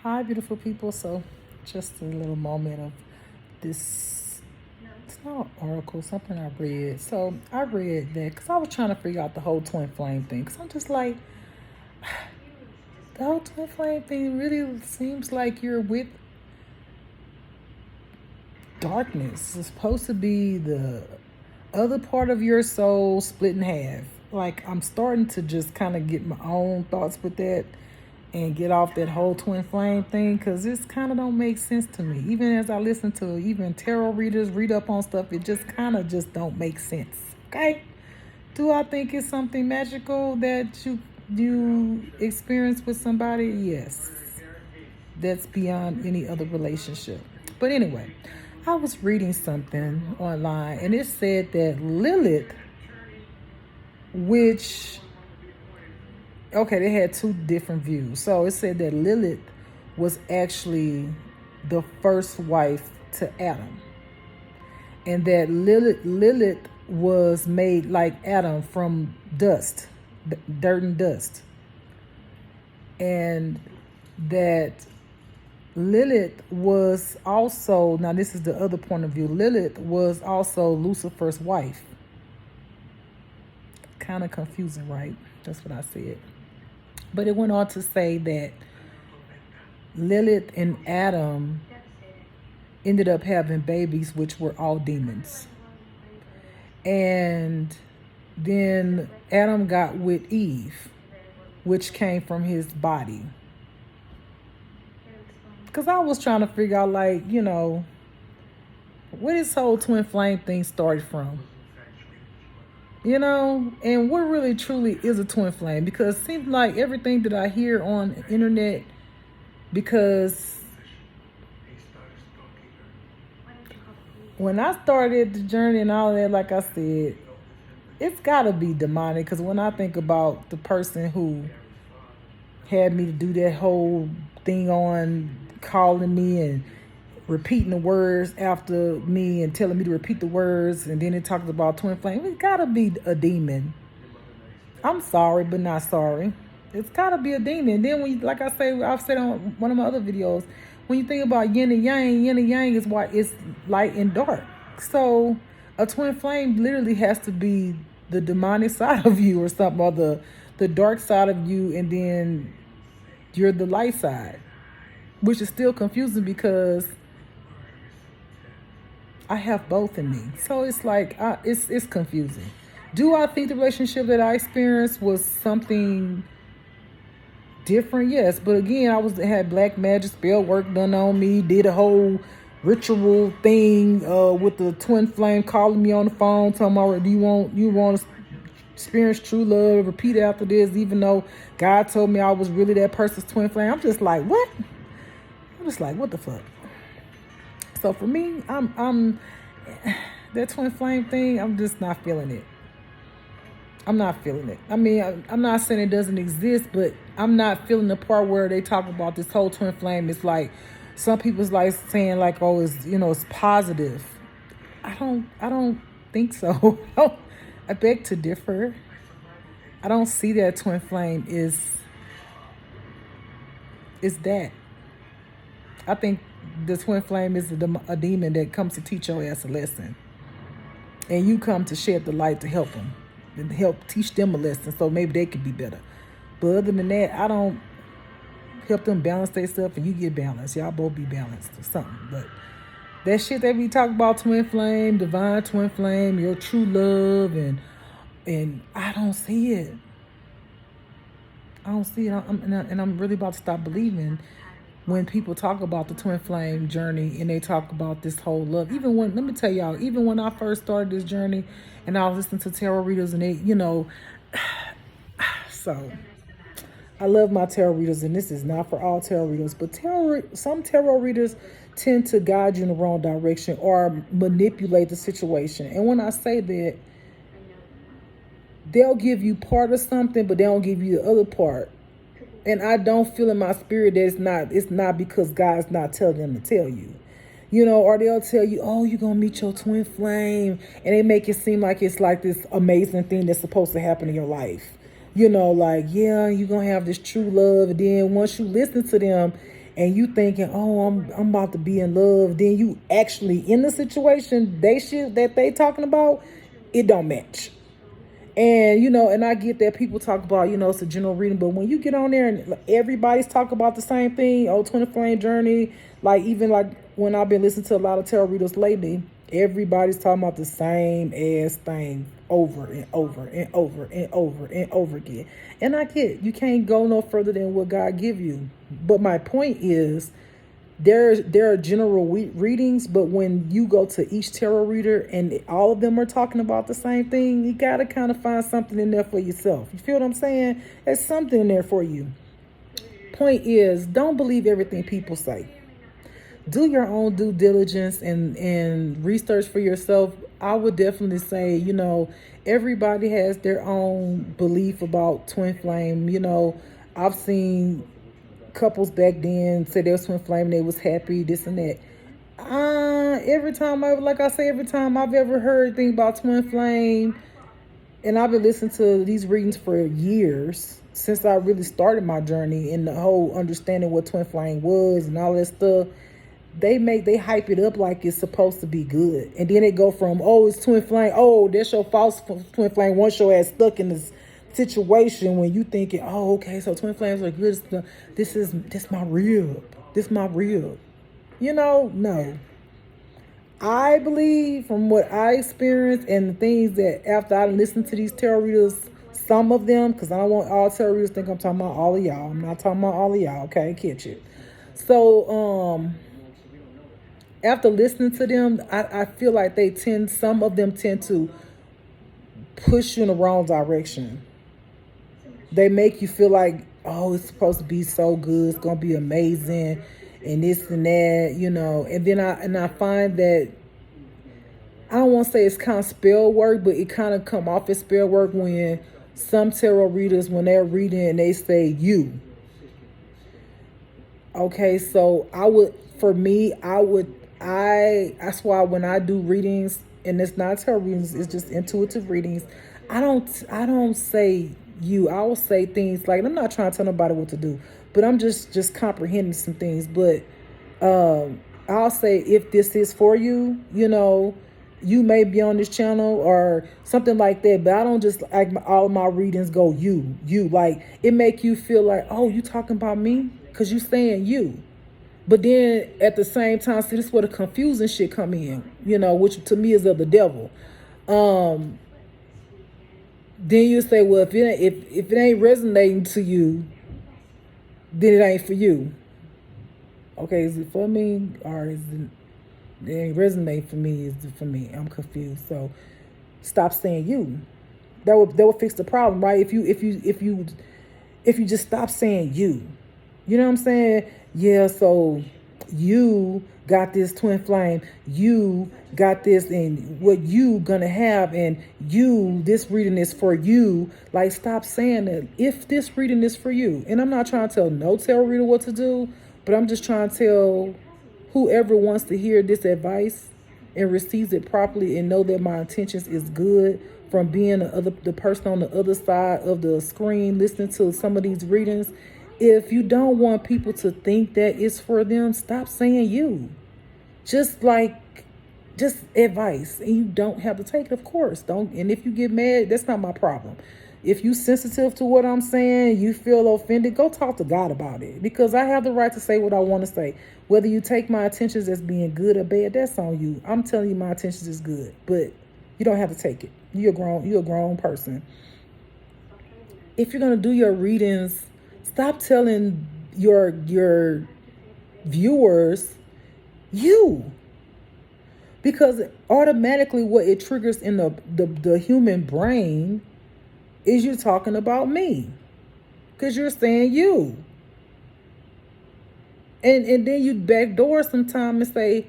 Hi, beautiful people. So, just a little moment of this. It's not an article, something I read. So, I read that because I was trying to figure out the whole twin flame thing. Because I'm just like, the whole twin flame thing really seems like you're with darkness. It's supposed to be the other part of your soul split in half. Like, I'm starting to just kind of get my own thoughts with that and get off that whole twin flame thing because this kind of don't make sense to me. Even as I listen to even tarot readers read up on stuff, it just kind of just don't make sense. Okay, do I think it's something magical that you experience with somebody? Yes, that's beyond any other relationship. But anyway, I was reading something online and it said that Lilith, which okay, they had two different views. So it said that Lilith was actually the first wife to Adam, and that Lilith was made like Adam from dust, dirt and dust, and that Lilith was also, now this is the other point of view, Lilith was also Lucifer's wife. Kind of confusing, right? That's what I said. But it went on to say that Lilith and Adam ended up having babies, which were all demons. And then Adam got with Eve, which came from his body. Because I was trying to figure out, like, where this whole twin flame thing started from. And what really truly is a twin flame? Because it seems like everything that I hear on the internet, because when I started the journey and all that, like I said, it's got to be demonic. Because when I think about the person who had me to do that whole thing on calling me and repeating the words after me and telling me to repeat the words, and then it talks about twin flame. It's gotta be a demon. I'm sorry, but not sorry. It's gotta be a demon. Then when, like I say, I've said on one of my other videos, when you think about yin and yang is why it's light and dark. So a twin flame literally has to be the demonic side of you or something, or the dark side of you, and then you're the light side, which is still confusing because I have both in me. So it's like, it's confusing. Do I think the relationship that I experienced was something different? Yes. But again, I had black magic spell work done on me, did a whole ritual thing with the twin flame calling me on the phone, telling me, do you want to experience true love? Repeat after this, even though God told me I was really that person's twin flame. I'm just like, what? I'm just like, what the fuck? So for me, I'm that twin flame thing, I'm just not feeling it. I'm not feeling it. I mean, I'm not saying it doesn't exist, but I'm not feeling the part where they talk about this whole twin flame. It's like some people's like saying like, oh, it's positive. I don't think so. I beg to differ. I don't see that twin flame is that. I think the twin flame is a demon that comes to teach your ass a lesson. And you come to shed the light to help them and help teach them a lesson so maybe they can be better. But other than that, I don't help them balance their stuff and you get balanced. Y'all both be balanced or something. But that shit that we talk about, twin flame, divine twin flame, your true love, and I don't see it. I don't see it. I'm really about to stop believing when people talk about the twin flame journey and they talk about this whole love. Let me tell y'all, even when I first started this journey and I was listening to tarot readers and they, so I love my tarot readers, and this is not for all tarot readers, but some tarot readers tend to guide you in the wrong direction or manipulate the situation. And when I say that, they'll give you part of something, but they don't give you the other part. And I don't feel in my spirit that it's not because God's not telling them to tell you. Or they'll tell you, oh, you're going to meet your twin flame. And they make it seem like it's like this amazing thing that's supposed to happen in your life. Like, yeah, you're going to have this true love. And then once you listen to them and you thinking, oh, I'm about to be in love, then you actually in the situation that they talking about, it don't match. And and I get that people talk about, it's a general reading, but when you get on there and everybody's talking about the same thing, twin flame journey, like even like when I've been listening to a lot of tarot readers lately, everybody's talking about the same ass thing over and over and over and over and over again. And I get you can't go no further than what God give you. But my point is, there are general readings, but when you go to each tarot reader and all of them are talking about the same thing, you got to kind of find something in there for yourself. You feel what I'm saying? There's something in there for you. Point is, don't believe everything people say. Do your own due diligence and research for yourself. I would definitely say, everybody has their own belief about twin flame. I've seen couples back then say they was twin flame and they was happy, this and that. Every time I've ever heard anything about twin flame, and I've been listening to these readings for years since I really started my journey in the whole understanding what twin flame was and all that stuff. They hype it up like it's supposed to be good, and then it go from, oh, it's twin flame, oh, that's your false twin flame, once your ass stuck in this situation when you thinking, oh, okay, so twin flames are good. This my rib. No. I believe from what I experienced and the things that after I listened to these tarot readers, some of them, because I don't want all tarot readers to think I'm talking about all of y'all. I'm not talking about all of y'all, okay? Catch it. So, after listening to them, I feel like some of them tend to push you in the wrong direction. They make you feel like, oh, it's supposed to be so good, it's gonna be amazing, and this and that, And then I find that, I don't want to say it's kind of spell work, but it kind of come off as spell work when some tarot readers, when they're reading and they say you. Okay, so that's why when I do readings, and it's not tarot readings, it's just intuitive readings, I don't say you. I will say things like, I'm not trying to tell nobody what to do, but I'm just comprehending some things. But I'll say, if this is for you, you may be on this channel or something like that. But I don't just like all of my readings go you. Like, it make you feel like, oh, you talking about me because you saying you. But then at the same time, see, this is where the confusing shit come in, which to me is of the devil. Then you say, well, if it ain't resonating to you, then it ain't for you. Okay, is it for me, or is it ain't resonating for me? Is it for me? I'm confused. So stop saying you. That will fix the problem, right? If you just stop saying you. You know what I'm saying? Yeah, so you got this twin flame, you got this, and what you gonna have, and this reading is for you. Like, stop saying that. If this reading is for you, and I'm not trying to tell no tarot reader what to do, but I'm just trying to tell whoever wants to hear this advice and receives it properly and know that my intentions is good, from being the person on the other side of the screen listening to some of these readings. If you don't want people to think that it's for them, stop saying you. Just advice, and you don't have to take it, of course. Don't. And if you get mad, that's not my problem. If you sensitive to what I'm saying, you feel offended, go talk to God about it, because I have the right to say what I want to say. Whether you take my intentions as being good or bad, that's on you. I'm telling you my intentions is good, but you don't have to take it. You're a grown person. If you're gonna do your readings, stop telling your viewers you, because automatically what it triggers in the human brain is you talking about me, because you're saying you, and then you backdoor sometime and say,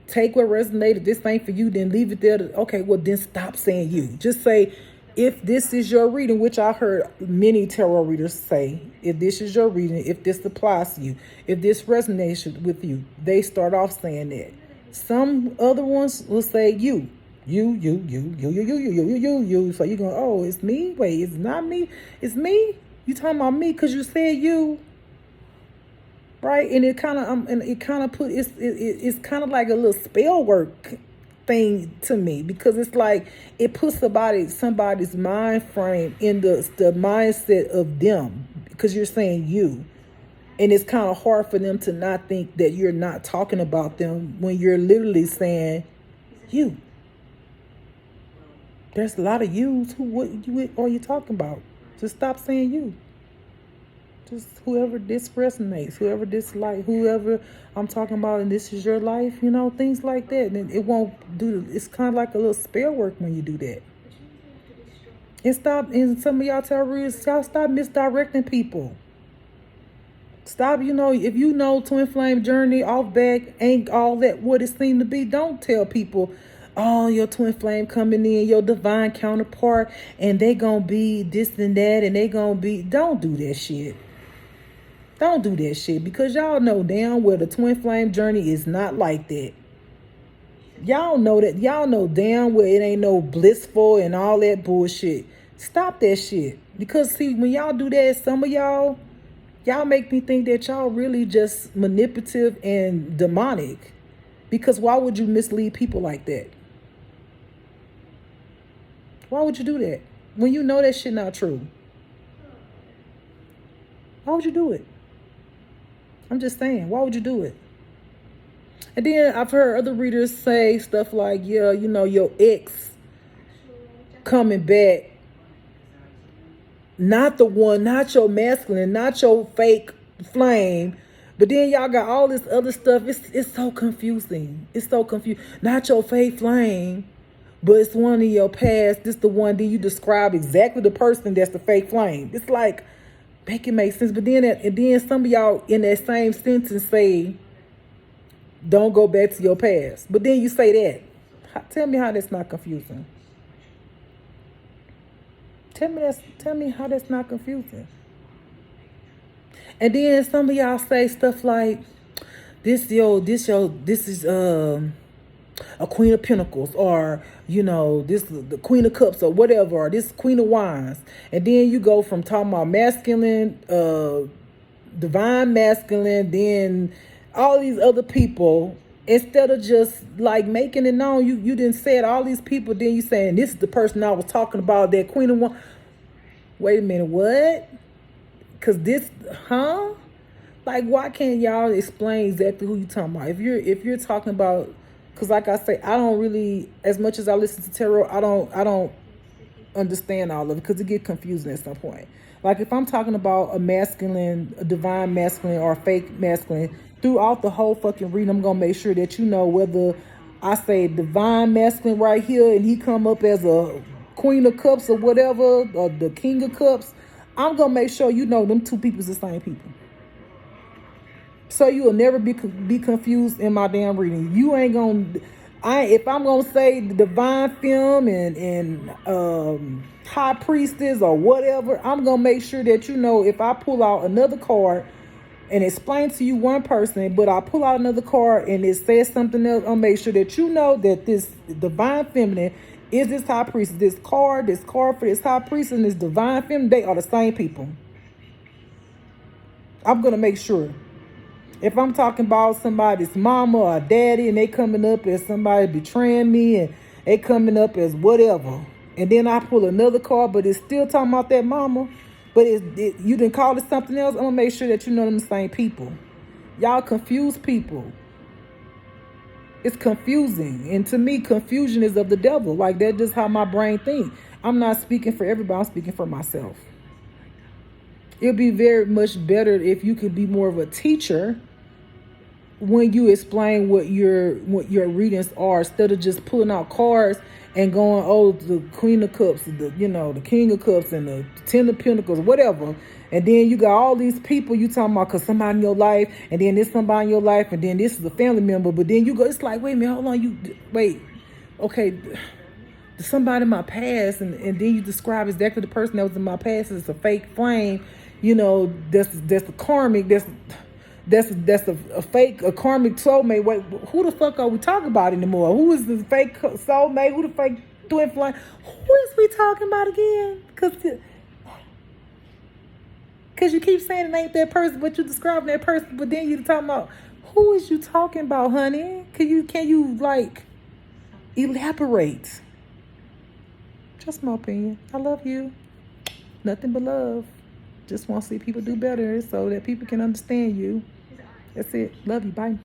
take what resonated. This ain't for you. Then leave it there. Okay, well then stop saying you. Just say, if this is your reading, which I heard many tarot readers say, if this is your reading, if this applies to you, if this resonates with you, they start off saying that. Some other ones will say you. You. So you're going, oh, it's me? Wait, it's not me? It's me? You talking about me because you said you? right? And it kind of put it's kind of like a little spell work thing to me, because it's like it puts somebody's mind frame in the mindset of them, because you're saying you, and it's kind of hard for them to not think that you're not talking about them when you're literally saying you. There's a lot of yous. What are you talking about? Just stop saying you. Just whoever this resonates, whoever this like, whoever I'm talking about, and this is your life, things like that. And it won't do. It's kind of like a little spell work when you do that. And some of y'all tell readers, y'all stop misdirecting people. Stop, if twin flame journey off back ain't all that what it seemed to be, don't tell people, oh, your twin flame coming in, your divine counterpart, and they gonna be this and that, and they gonna be, don't do that shit. Don't do that shit, because y'all know damn well the twin flame journey is not like that. Y'all know that. Y'all know damn well it ain't no blissful and all that bullshit. Stop that shit. Because see, when y'all do that, some of y'all make me think that y'all really just manipulative and demonic. Because why would you mislead people like that? Why would you do that? When you know that shit not true. Why would you do it? I'm just saying, why would you do it? And then I've heard other readers say stuff like, yeah, your ex coming back, not the one, not your masculine, not your fake flame. But then y'all got all this other stuff. It's so confusing. It's so confusing. Not your fake flame, but it's one in your past. This the one. Then you describe exactly the person that's the fake flame. It's like, make it make sense. But then some of y'all in that same sentence say, don't go back to your past. But then you say that. Tell me how that's not confusing. Tell me how that's not confusing. And then some of y'all say stuff like, this is a Queen of Pentacles, or this the Queen of Cups, or whatever, or this Queen of Wands. And then you go from talking about masculine, divine masculine, then all these other people, instead of just like making it known, you didn't say it, all these people, then you saying this is the person I was talking about, that Queen of Wands. Wait a minute, what? Because this, huh? Like, why can't y'all explain exactly who you talking about? If you're talking about, because like I say, I don't really, as much as I listen to tarot, I don't understand all of it, because it get confusing at some point. Like if I'm talking about a divine masculine, or a fake masculine, throughout the whole fucking reading, I'm gonna make sure that whether I say divine masculine right here and he come up as a Queen of Cups or whatever, or the King of Cups, I'm gonna make sure them two people is the same people. So you will never be confused in my damn reading. You ain't gonna. If I'm gonna say the divine femme and high priestess or whatever, I'm gonna make sure that if I pull out another card and explain to you one person, but I pull out another card and it says something else, I'll make sure that that this divine feminine is this high priestess. This card for this high priestess and this divine feminine, they are the same people. I'm gonna make sure. If I'm talking about somebody's mama or daddy and they coming up as somebody betraying me and they coming up as whatever, and then I pull another card, but it's still talking about that mama, but you didn't call it something else, I'm going to make sure that them the same people. Y'all confuse people. It's confusing. And to me, confusion is of the devil. Like, that's just how my brain thinks. I'm not speaking for everybody. I'm speaking for myself. It'd be very much better if you could be more of a teacher when you explain what your readings are, instead of just pulling out cards and going, oh, the Queen of Cups, the King of Cups, and the Ten of Pentacles, whatever. And then you got all these people you talking about because somebody in your life, and then this somebody in your life, and then this is a family member. But then you go, it's like, wait a minute, hold on, okay, somebody in my past, and then you describe exactly the person that was in my past as a fake flame. That's a karmic, that's a fake, a karmic soulmate. Wait, who the fuck are we talking about anymore? Who is the fake soulmate? Who the fake twin flame? Who is we talking about again? Because you keep saying it ain't that person, but you describing that person, but then you talking about, who is you talking about, honey? Can you like elaborate? Just my opinion. I love you. Nothing but love. Just want to see people do better so that people can understand you. That's it. Love you. Bye.